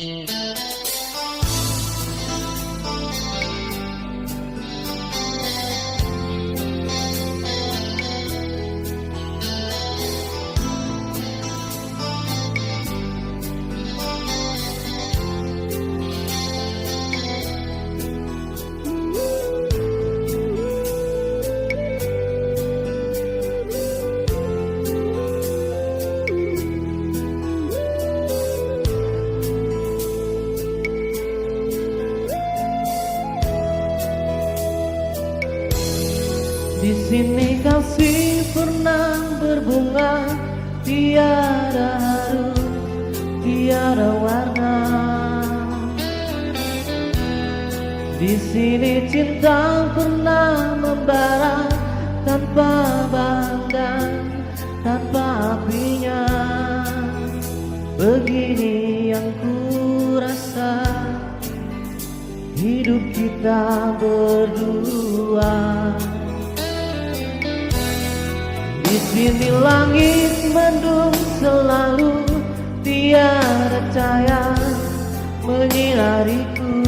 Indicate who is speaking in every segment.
Speaker 1: Di sini kasih pernah berbunga, tiada harum, tiada warna. Di sini cinta pernah membara, tanpa bahan, tanpa apinya. Begini yang ku rasa, hidup kita berdua. Di sini langit mendung selalu, tiada cahaya menyinariku.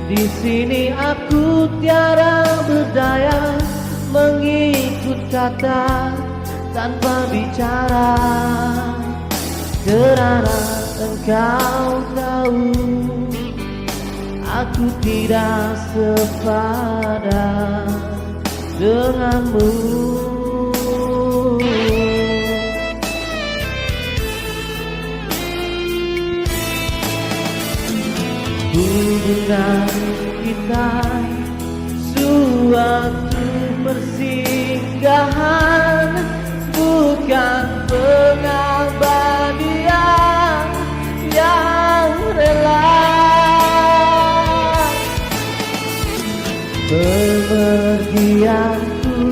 Speaker 1: Di sini aku tiada berdaya, mengikut kata tanpa bicara. Kerana engkau tahu, aku tidak sepadan denganmu. Hubungan kita suatu persinggahan, bukan pengabadian yang rela. Pemergianku,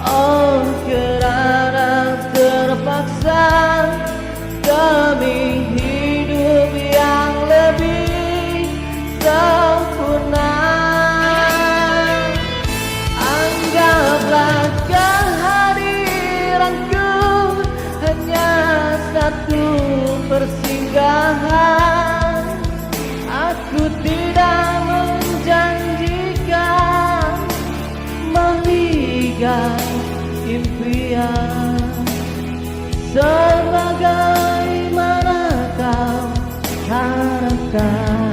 Speaker 1: oh kerana terpaksa demi hidup yang lebih sempurna. Anggaplah kehadiranku hanya satu persinggahan. Aku tidak menjanjikan meninggal impian, sebagaimana kau harapkan.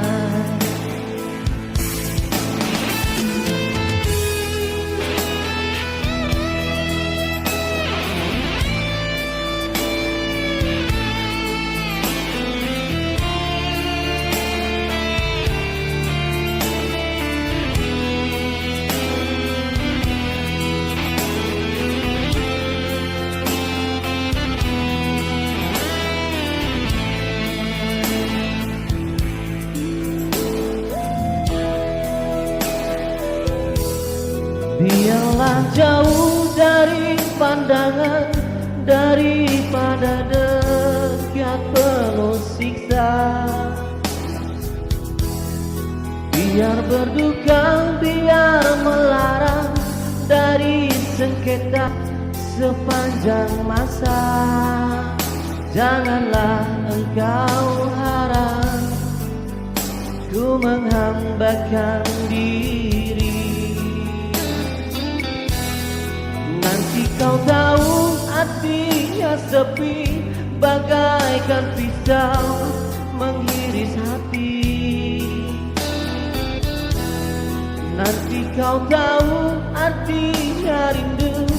Speaker 1: Biarlah jauh dari pandangan, daripada dekat penuh siksa. Biar berduka, biar melarang dari sengketa sepanjang masa. Janganlah engkau harap ku menghambakan diri. Nanti kau tahu hatinya sepi, bagaikan pisau mengiris hati. Nanti kau tahu artinya rindu,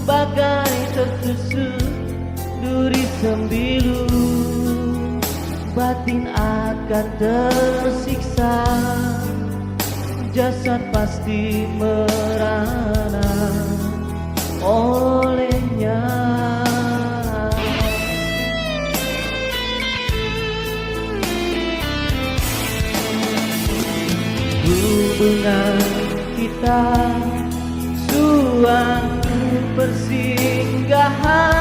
Speaker 1: bagai tertusuk duri sembilu. Batin akan tersiksa, jasad pasti merana olehnya. Hubungan kita suatu persinggahan,